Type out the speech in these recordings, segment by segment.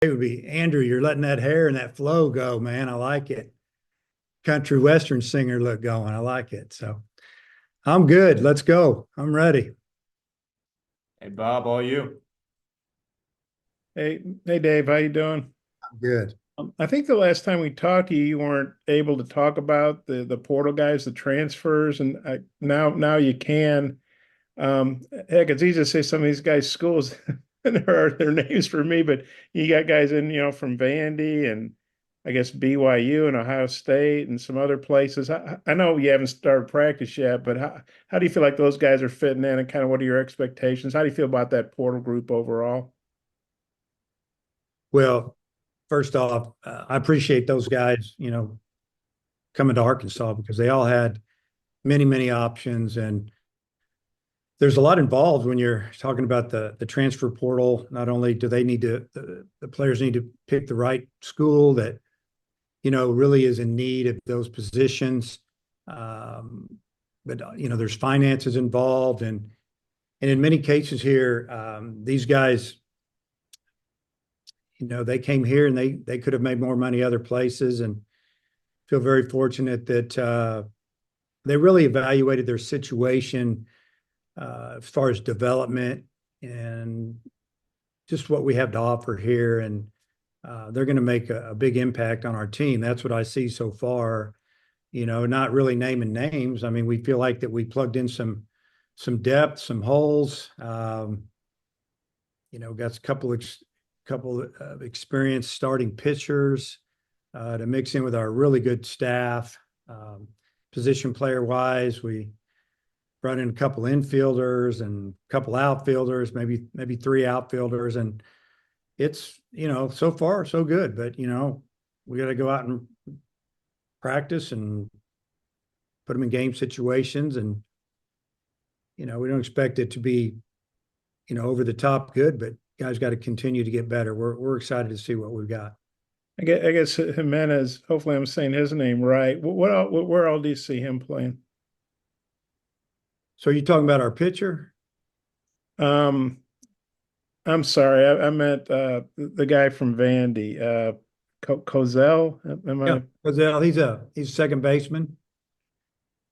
It would be Andrew. You're letting that hair and that flow go, man. I like it. Country western singer look going. I like it. So I'm good. Let's go. I'm ready. Hey Bob, all you. Hey, Dave, how you doing? I'm good. I think the last time we talked to you, you weren't able to talk about the portal guys, the transfers, and now you can. Heck, it's easy to say some of these guys' schools there are their names for me, but you got guys in, from Vandy and I guess BYU and Ohio State and some other places. I know you haven't started practice yet, but how do you feel like those guys are fitting in, and kind of what are your expectations? How do you feel about that portal group overall? Well, first off, I appreciate those guys, coming to Arkansas because they all had many, many options. And there's a lot involved when you're talking about the transfer portal. Not only do they need to, the players need to pick the right school that, really is in need of those positions. Um, but there's finances involved. And in many cases here, these guys, they came here and they could have made more money other places, and feel very fortunate that they really evaluated their situation as far as development and just what we have to offer here. And they're going to make a big impact on our team. That's what I see so far. Not really naming names. I mean, we feel like that we plugged in some depth, some holes. Got a couple of experienced starting pitchers to mix in with our really good staff. Position player wise, we brought in a couple infielders and a couple outfielders, maybe three outfielders, and it's so far so good. But we got to go out and practice and put them in game situations, and we don't expect it to be over the top good, but guys got to continue to get better. We're excited to see what we've got. I guess Jimenez, hopefully I'm saying his name right. Where all do you see him playing? So you talking about our pitcher? Um, I'm sorry, I meant the guy from Vandy, Cozell. Am Yeah, I? Cozell. He's a second baseman.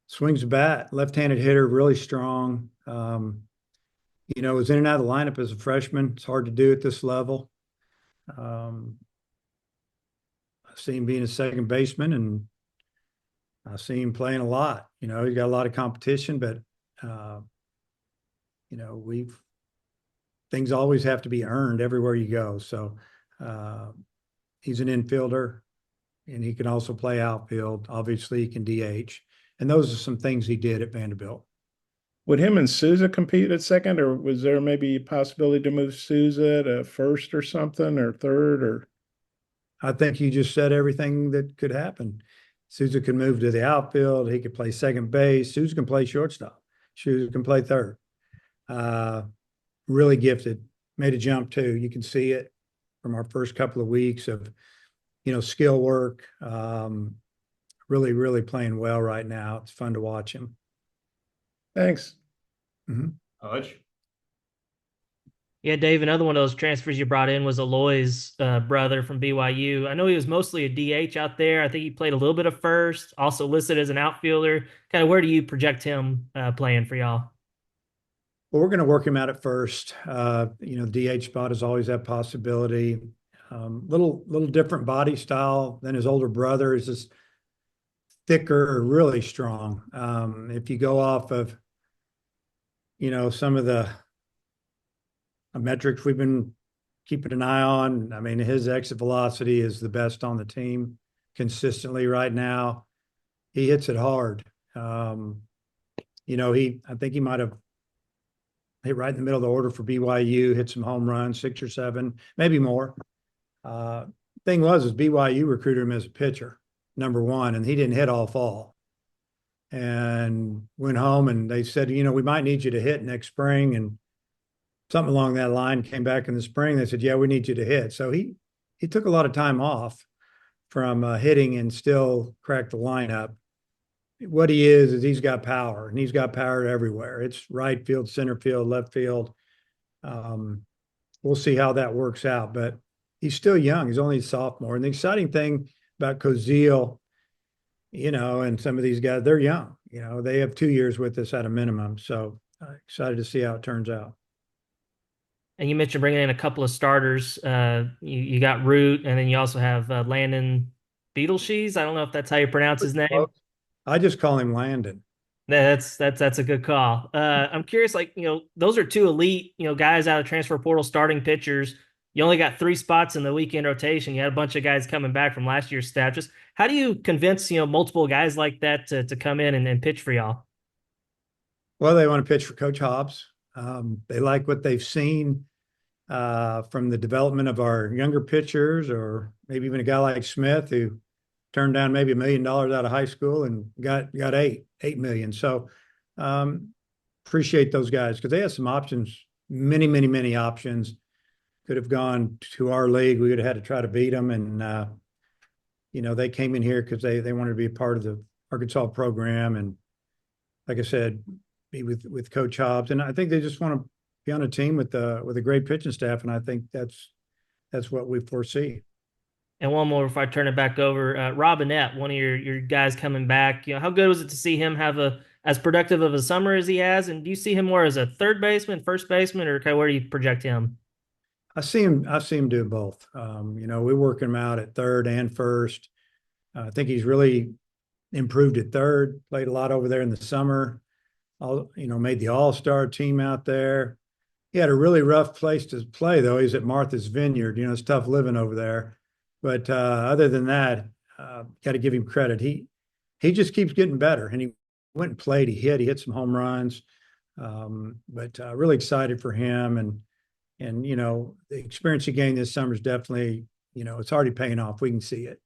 Swings the bat, left-handed hitter, really strong. Was in and out of the lineup as a freshman. It's hard to do at this level. Um, I see him being a second baseman, and I see him playing a lot. He's got a lot of competition, but uh, we've things always have to be earned everywhere you go. So uh, he's an infielder, and he can also play outfield. Obviously, he can DH, and those are some things he did at Vanderbilt. Would him and Souza compete at second, or was there maybe a possibility to move Souza to first or something, or third, or? I think you just said everything that could happen. Souza can move to the outfield. He could play second base. Souza can play shortstop. Souza can play third. Uh, really gifted. Made a jump too. You can see it from our first couple of weeks of, skill work. Really, really playing well right now. It's fun to watch him. Thanks. Mhm. Hutch. Yeah, Dave, another one of those transfers you brought in was Aloy's brother from BYU. I know he was mostly a DH out there. I think he played a little bit of first, also listed as an outfielder. Kind of where do you project him playing for y'all? Well, we're going to work him out at first. The DH spot is always that possibility. Little different body style than his older brother. Is just thicker, really strong. If you go off of, some of the metrics we've been keeping an eye on, I mean, his exit velocity is the best on the team consistently right now. He hits it hard. I think he might have hit right in the middle of the order for BYU, hit some home runs, 6 or 7, maybe more. Uh, Thing was BYU recruited him as a pitcher, number one, and he didn't hit all fall. And went home and they said, we might need you to hit next spring, and something along that line. Came back in the spring. They said, yeah, we need you to hit. So he took a lot of time off from hitting and still cracked the lineup. What he is he's got power, and he's got power everywhere. It's right field, center field, left field. We'll see how that works out, but he's still young. He's only a sophomore. And the exciting thing about Koziel, and some of these guys, they're young. They have 2 years with us at a minimum. So excited to see how it turns out. And you mentioned bringing in a couple of starters. You got Root, and then you also have Landon Beetleshees. I don't know if that's how you pronounce his name. I just call him Landon. That's a good call. I'm curious, like, those are two elite, guys out of transfer portal starting pitchers. You only got 3 spots in the weekend rotation. You had a bunch of guys coming back from last year's staff. Just how do you convince, multiple guys like that to come in and pitch for y'all? Well, they want to pitch for Coach Hobbs. They like what they've seen from the development of our younger pitchers, or maybe even a guy like Smith who turned down maybe $1 million out of high school and got 8 million. So appreciate those guys because they had some options, many, many, many options. Could have gone to our league. We would have had to try to beat them. And, they came in here because they wanted to be a part of the Arkansas program. And like I said, be with Coach Hobbs. And I think they just want to be on a team with a great pitching staff. And I think that's what we foresee. And one more before I turn it back over. Robinette, one of your guys coming back. How good was it to see him have as productive of a summer as he has? And do you see him more as a third baseman, first baseman, or kind of where do you project him? I see him do both. We work him out at third and first. I think he's really improved at third. Played a lot over there in the summer. Made the All-Star team out there. He had a really rough place to play though. He's at Martha's Vineyard. It's tough living over there. But other than that, got to give him credit. He just keeps getting better, and he went and played. He hit some home runs. But really excited for him, and the experience he gained this summer is definitely, it's already paying off. We can see it.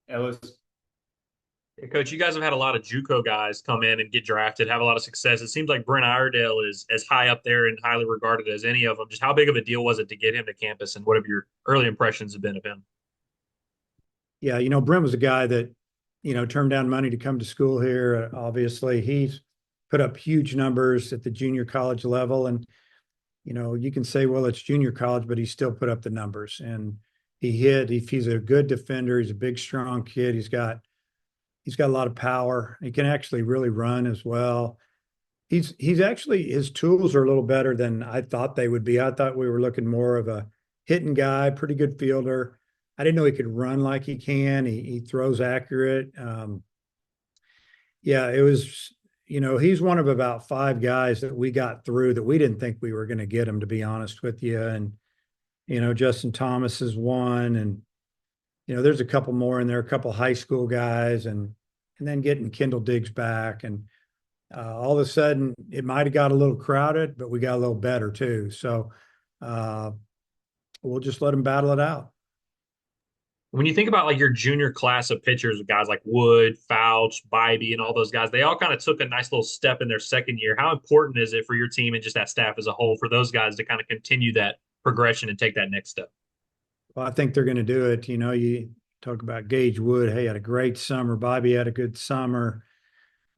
Ellis. Hey, Coach, you guys have had a lot of JUCO guys come in and get drafted, have a lot of success. It seems like Brent Iredale is as high up there and highly regarded as any of them. Just how big of a deal was it to get him to campus, and what have your early impressions have been of him? Yeah, Brent was a guy that, turned down money to come to school here. Obviously, he's put up huge numbers at the junior college level. And, you can say, well, it's junior college, but he still put up the numbers. And he's a good defender. He's a big, strong kid. He's got a lot of power. He can actually really run as well. He's actually, his tools are a little better than I thought they would be. I thought we were looking more of a hitting guy, pretty good fielder. I didn't know he could run like he can. He throws accurate. Yeah, it was, he's one of about 5 guys that we got through that we didn't think we were going to get him, to be honest with you. And, Justin Thomas is one, and, there's a couple more in there, a couple high school guys, and then getting Kendall Diggs back. And all of a sudden it might've got a little crowded, but we got a little better too. So we'll just let them battle it out. When you think about like your junior class of pitchers, guys like Wood, Fouch, Bybee, and all those guys, they all kind of took a nice little step in their second year. How important is it for your team and just that staff as a whole for those guys to kind of continue that progression and take that next step? Well, I think they're going to do it. You talk about Gage Wood. Hey, had a great summer. Bobby had a good summer.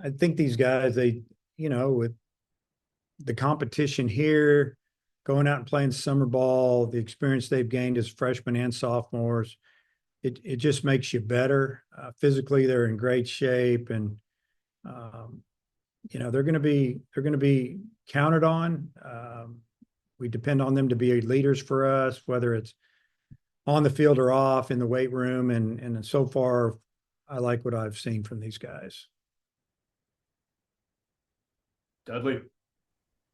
I think these guys, with the competition here, going out and playing summer ball, the experience they've gained as freshmen and sophomores, it just makes you better. Physically, they're in great shape, and they're going to be counted on. We depend on them to be leaders for us, whether it's on the field or off in the weight room. And so far, I like what I've seen from these guys. Dudley.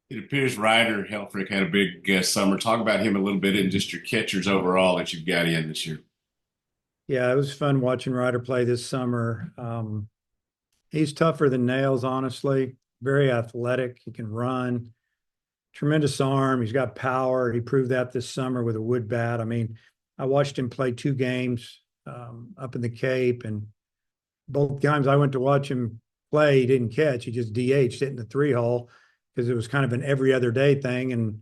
It appears Ryder Helfrich had a big summer. Talk about him a little bit and just your catchers overall that you've got in this year. Yeah, it was fun watching Ryder play this summer. He's tougher than nails, honestly. Very athletic. He can run. Tremendous arm. He's got power. He proved that this summer with a wood bat. I mean, I watched him play 2 games up in the Cape, and both times I went to watch him play, he didn't catch. He just DH'd it in the 3-hole because it was kind of an every other day thing, and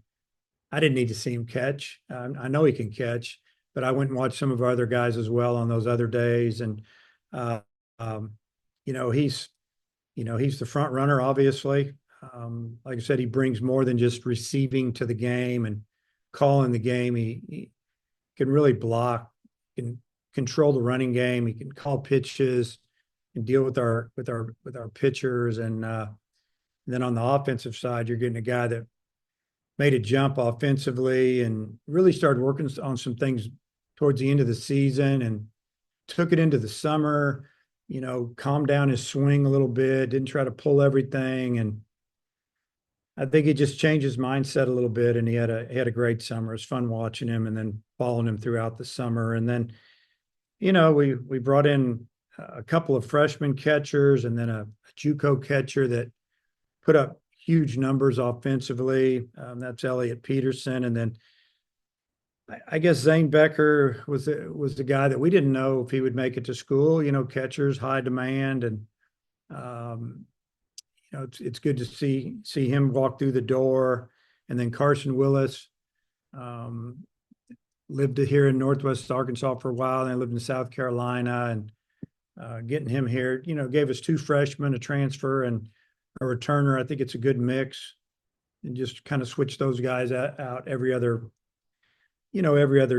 I didn't need to see him catch. I know he can catch, but I went and watched some of our other guys as well on those other days, and he's the front runner, obviously. Like I said, he brings more than just receiving to the game, and calling the game. He can really block, can control the running game. He can call pitches and deal with our pitchers. And then on the offensive side, you're getting a guy that made a jump offensively and really started working on some things towards the end of the season and took it into the summer, calmed down his swing a little bit, didn't try to pull everything. And I think he just changed his mindset a little bit, and he had a great summer. It was fun watching him and then following him throughout the summer. And then, we brought in a couple of freshman catchers and then a JUCO catcher that put up huge numbers offensively. That's Elliot Peterson. And then I guess Zane Becker was the guy that we didn't know if he would make it to school. Catchers, high demand, and it's good to see him walk through the door. And then Carson Willis lived here in Northwest Arkansas for a while, and lived in South Carolina. And getting him here, gave us two freshmen, a transfer, and a returner. I think it's a good mix, and just kind of switch those guys out every other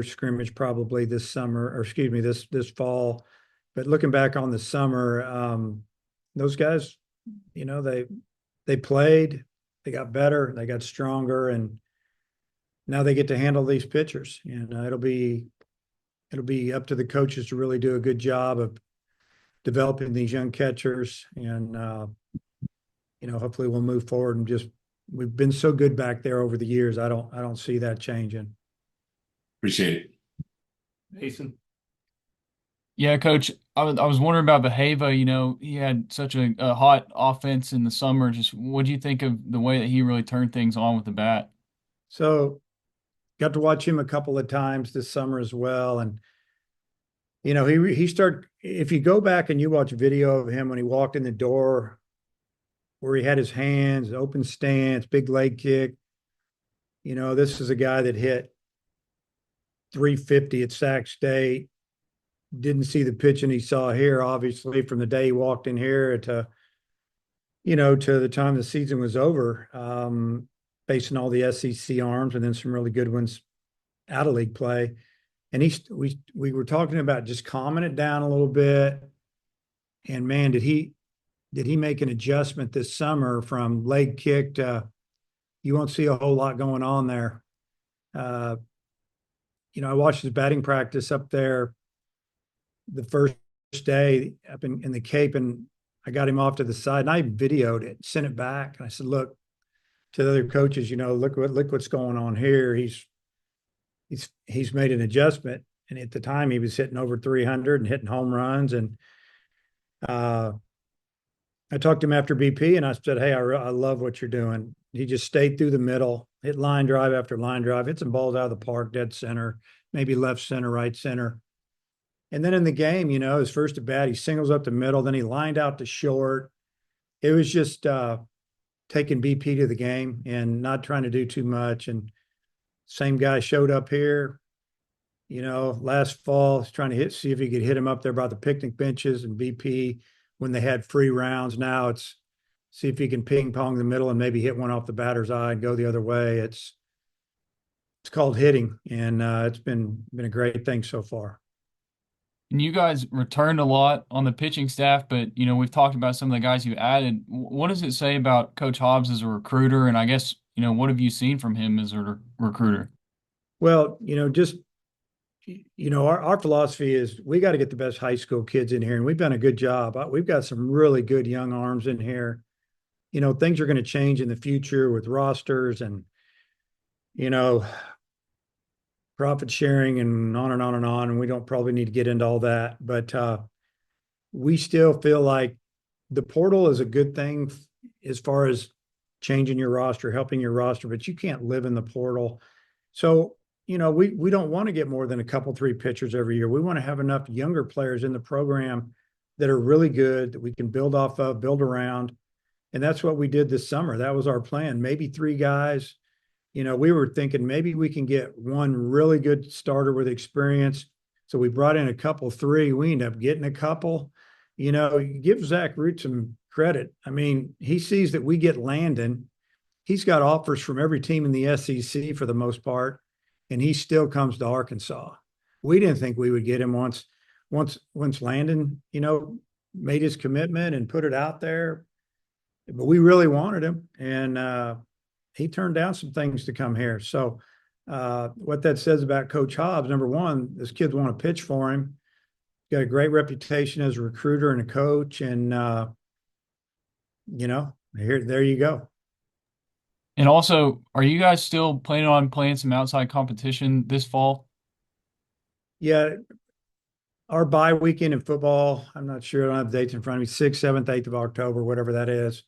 scrimmage probably this summer, or excuse me, this fall. But looking back on the summer, those guys, they played, they got better, they got stronger, and now they get to handle these pitchers. And it'll be up to the coaches to really do a good job of developing these young catchers. And hopefully we'll move forward, and just, we've been so good back there over the years. I don't see that changing. Appreciate it. Mason. Yeah, Coach, I was wondering about Behava. He had such a hot offense in the summer. Just what do you think of the way that he really turned things on with the bat? So got to watch him a couple of times this summer as well. And, he started, if you go back and you watch video of him when he walked in the door, where he had his hands, open stance, big leg kick, this is a guy that hit 350 at Sac State. Didn't see the pitching he saw here, obviously, from the day he walked in here to the time the season was over, facing all the SEC arms and then some really good ones out of league play. And we were talking about just calming it down a little bit. And man, did he make an adjustment this summer from leg kick to, you won't see a whole lot going on there. I watched his batting practice up there the first day up in the Cape, and I got him off to the side, and I videoed it, sent it back, and I said, look to the other coaches, look what's going on here. He's made an adjustment, and at the time he was hitting over 300 and hitting home runs. And I talked to him after BP, and I said, hey, I love what you're doing. He just stayed through the middle, hit line drive after line drive, hit some balls out of the park, dead center, maybe left center, right center. And then in the game, his first at bat, he singles up the middle, then he lined out to short. It was just taking BP to the game and not trying to do too much. And same guy showed up here, last fall, trying to see if he could hit him up there by the picnic benches, and BP when they had free rounds. Now it's see if he can ping pong the middle and maybe hit one off the batter's eye and go the other way. It's called hitting, and it's been a great thing so far. And you guys returned a lot on the pitching staff, but we've talked about some of the guys you added. What does it say about Coach Hobbs as a recruiter? And I guess what have you seen from him as a recruiter? Well, our philosophy is we got to get the best high school kids in here, and we've done a good job. We've got some really good young arms in here. Things are going to change in the future with rosters and profit sharing and on and on and on. And we don't probably need to get into all that, but we still feel like the portal is a good thing as far as changing your roster, helping your roster, but you can't live in the portal. So, we don't want to get more than a couple, three pitchers every year. We want to have enough younger players in the program that are really good, that we can build off of, build around. And that's what we did this summer. That was our plan. Maybe three guys. We were thinking maybe we can get one really good starter with experience. So we brought in a couple, three. We ended up getting a couple. Give Zach Root some credit. I mean, he sees that we get Landon. He's got offers from every team in the SEC for the most part. and he still comes to Arkansas. We didn't think we would get him once Landon, made his commitment and put it out there, but we really wanted him, and he turned down some things to come here. So what that says about Coach Hobbs, number one, this kids want to pitch for him. He's got a great reputation as a recruiter and a coach, and there you go. And also, are you guys still planning on playing some outside competition this fall? Yeah, our bye weekend in football, I'm not sure. I don't have dates in front of me. 6th, 7th, 8th of October, whatever that is.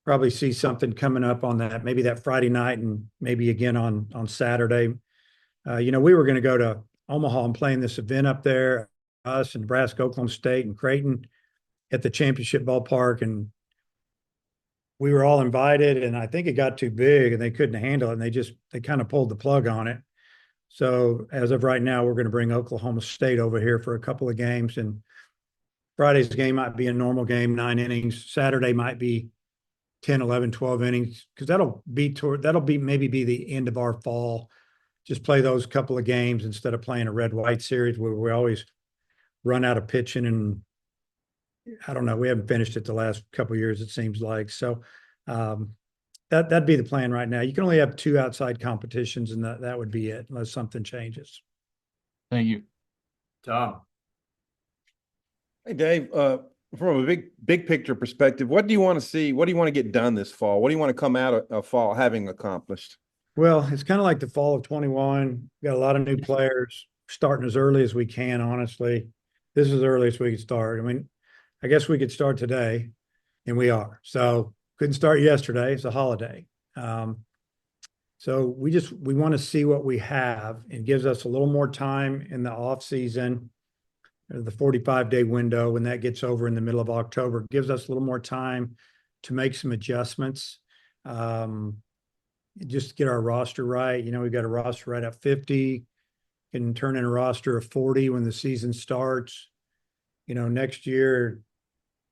Probably see something coming up on that, maybe that Friday night and maybe again on Saturday. We were going to go to Omaha and play in this event up there, us and Nebraska, Oklahoma State, and Creighton at the championship ballpark. And we were all invited, and I think it got too big and they couldn't handle it. And they kind of pulled the plug on it. So as of right now, we're going to bring Oklahoma State over here for a couple of games. And Friday's game might be a normal game, 9 innings. Saturday might be 10, 11, 12 innings, because that'll be maybe be the end of our fall. Just play those couple of games instead of playing a red-white series where we always run out of pitching, and I don't know, we haven't finished it the last couple of years, it seems like. So that'd be the plan right now. You can only have 2 outside competitions, and that would be it unless something changes. Thank you. Tom. Hey, Dave, from a big picture perspective, what do you want to see? What do you want to get done this fall? What do you want to come out of fall having accomplished? Well, it's kind of like the fall of 21. Got a lot of new players, starting as early as we can, honestly. This is the earliest we could start. I mean, I guess we could start today, and we are. So couldn't start yesterday. It's a holiday. So we want to see what we have. It gives us a little more time in the off season, the 45-day window. When that gets over in the middle of October, it gives us a little more time to make some adjustments. Just get our roster right. We've got a roster right at 50, can turn in a roster of 40 when the season starts. Next year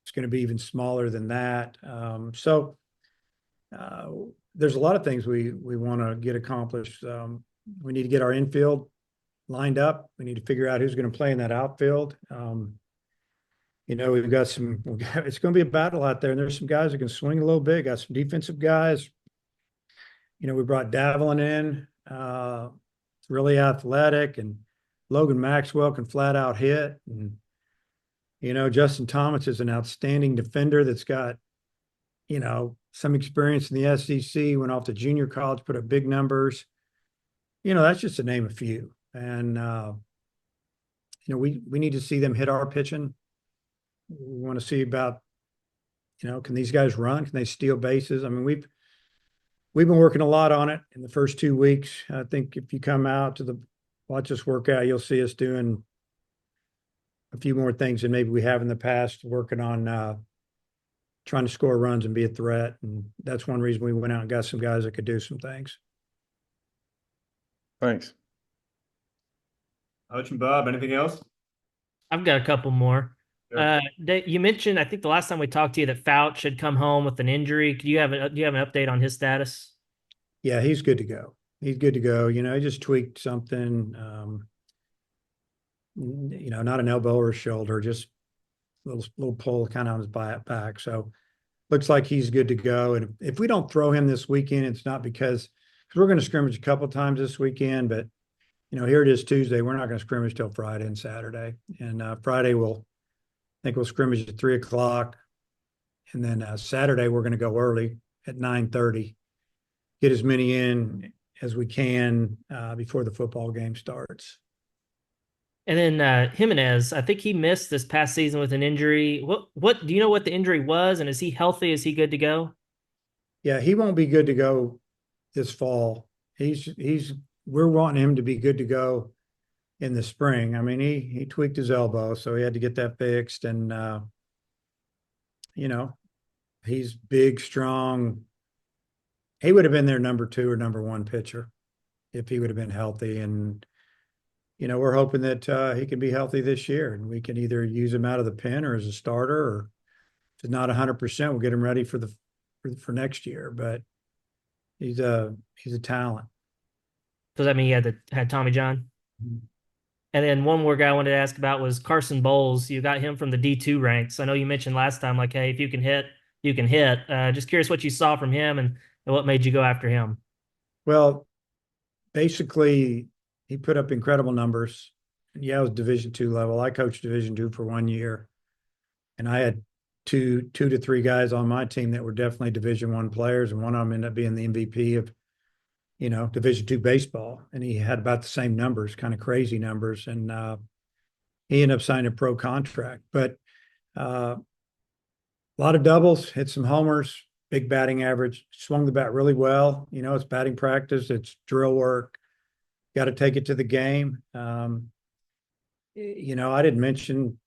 it's going to be even smaller than that. So there's a lot of things we want to get accomplished. We need to get our infield lined up. We need to figure out who's going to play in that outfield. We've got it's going to be a battle out there, and there's some guys that can swing a little bit. Got some defensive guys. We brought Davlin in, really athletic, and Logan Maxwell can flat out hit. And, Justin Thomas is an outstanding defender that's got, some experience in the SEC, went off to junior college, put up big numbers. That's just to name a few. And, we need to see them hit our pitching. We want to see about, can these guys run? Can they steal bases? I mean, we've been working a lot on it in the first 2 weeks. I think if you come out to watch us work out, you'll see us doing a few more things than maybe we have in the past, working on trying to score runs and be a threat. And that's one reason we went out and got some guys that could do some things. Thanks. Coach and Bob, anything else? I've got a couple more. Sure. Dave, you mentioned, I think the last time we talked to you, that Fouch had come home with an injury. Do you have an update on his status? Yeah, he's good to go. He's good to go. He just tweaked something, not an elbow or a shoulder, just a little pull kind of on his back. So looks like he's good to go. And if we don't throw him this weekend, it's not because we're going to scrimmage a couple of times this weekend, but here it is Tuesday. We're not going to scrimmage till Friday and Saturday. And Friday we'll scrimmage at 3:00. And then Saturday we're going to go early at 9:30. Get as many in as we can before the football game starts. And then Jimenez, I think he missed this past season with an injury. What do you know what the injury was, and is he healthy? Is he good to go? Yeah, he won't be good to go this fall. We're wanting him to be good to go in the spring. I mean, he tweaked his elbow, so he had to get that fixed. And he's big, strong. He would have been their number 2 or number 1 pitcher if he would have been healthy. And we're hoping that he can be healthy this year, and we can either use him out of the pen or as a starter, or if it's not 100%, we'll get him ready for next year. But he's a talent. Does that mean you had Tommy John? Mhm. And then one more guy I wanted to ask about was Carson Bowles. You got him from the D2 ranks. I know you mentioned last time, like, hey, if you can hit, you can hit. Just curious what you saw from him and what made you go after him. Well, basically, he put up incredible numbers. Yeah, it was Division II level. I coached Division II for 1 year, and I had two to three guys on my team that were definitely Division I players, and one of them ended up being the MVP of Division II baseball, and he had about the same numbers, kind of crazy numbers, and he ended up signing a pro contract. But a lot of doubles, hit some homers, big batting average, swung the bat really well. It's batting practice, it's drill work. Got to take it to the game. I didn't mention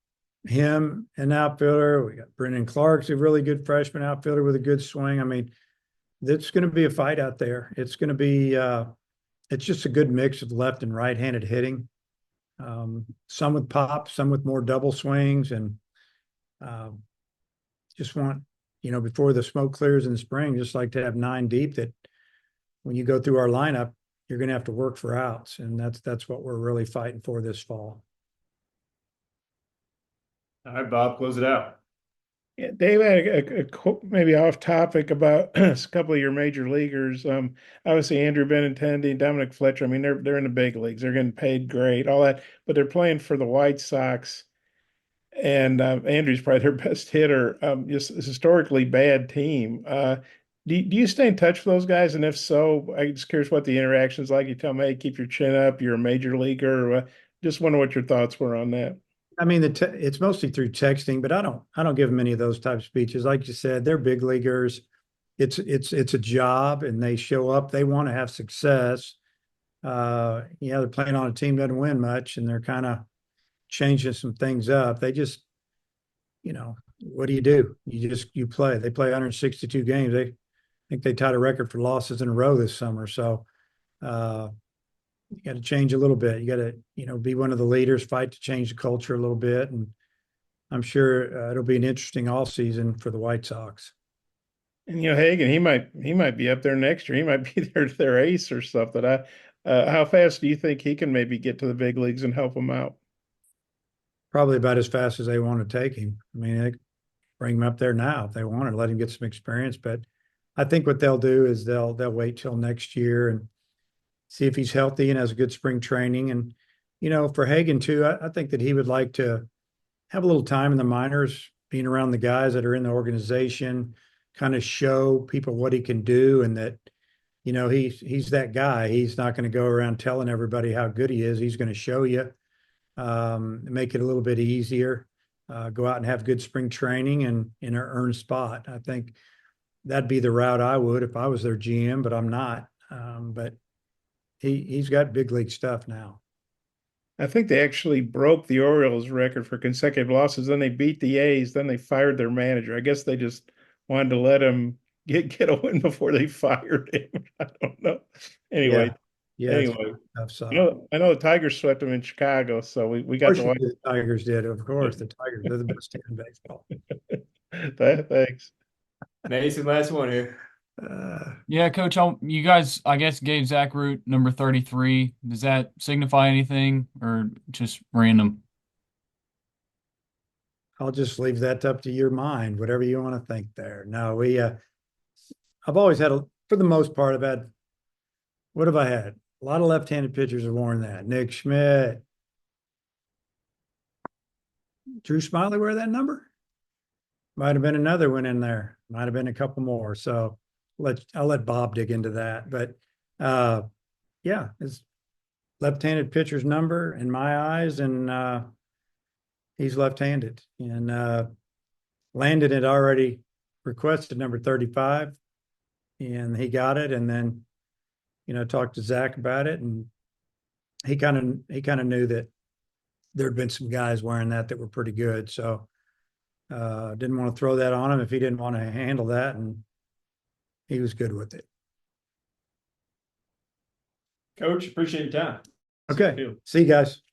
him, an outfielder. We got Brendan Clark's a really good freshman outfielder with a good swing. I mean, it's going to be a fight out there. It's going to be, it's just a good mix of left and right-handed hitting. Some with pop, some with more double swings, and just want, before the smoke clears in the spring, just like to have 9 deep that when you go through our lineup, you're going to have to work for outs, and that's what we're really fighting for this fall. All right, Bob, close it out. Yeah, Dave, I had maybe off topic about a couple of your major leaguers. Obviously Andrew Benintendi and Dominic Fletcher. I mean, they're in the big leagues. They're getting paid great, all that, but they're playing for the White Sox. And Andrew's probably their best hitter. Just a historically bad team. Do you stay in touch with those guys? And if so, I'm just curious what the interaction's like. You tell me, hey, keep your chin up. You're a major leaguer. Just wonder what your thoughts were on that. I mean, it's mostly through texting, but I don't give them any of those type of speeches. Like you said, they're big leaguers. It's a job, and they show up. They want to have success. They're playing on a team that doesn't win much, and they're kind of changing some things up. They just, what do? You play. They play 162 games. They think they tied a record for losses in a row this summer. So you got to change a little bit. You got to, be one of the leaders, fight to change the culture a little bit. And I'm sure it'll be an interesting all season for the White Sox. And Hagan, he might be up there next year. He might be their ace or something. How fast do you think he can maybe get to the big leagues and help them out? Probably about as fast as they want to take him. I mean, they bring him up there now if they want to let him get some experience. But I think what they'll do is they'll wait till next year and see if he's healthy and has a good spring training. And, for Hagan too, I think that he would like to have a little time in the minors, being around the guys that are in the organization, kind of show people what he can do, and that, he's that guy. He's not going to go around telling everybody how good he is. He's going to show you, make it a little bit easier, go out and have good spring training and earn a spot. I think that'd be the route I would if I was their GM, but I'm not. But he's got big league stuff now. I think they actually broke the Orioles record for consecutive losses. Then they beat the A's. Then they fired their manager. I guess they just wanted to let him get a win before they fired him. I don't know. Anyway, Yeah, anyway, tough side. I know the Tigers swept them in Chicago, so we got to watch. The Tigers did, of course. The Tigers, they're the best team in baseball. Thanks. Mason, last one here. Yeah, Coach, you guys, I guess, gave Zach Root number 33. Does that signify anything or just random? I'll just leave that up to your mind, whatever you want to think there. No, I've always had, for the most part, what have I had? A lot of left-handed pitchers have worn that. Nick Schmidt. Drew Smiley wear that number? Might have been another one in there. Might have been a couple more. So I'll let Bob dig into that. But yeah, it's left-handed pitcher's number in my eyes, and he's left-handed. And Landon had already requested number 35, and he got it. And then, talked to Zach about it, and he kind of knew that there'd been some guys wearing that were pretty good. So didn't want to throw that on him if he didn't want to handle that, and he was good with it. Coach, appreciate your time. Okay. See you guys.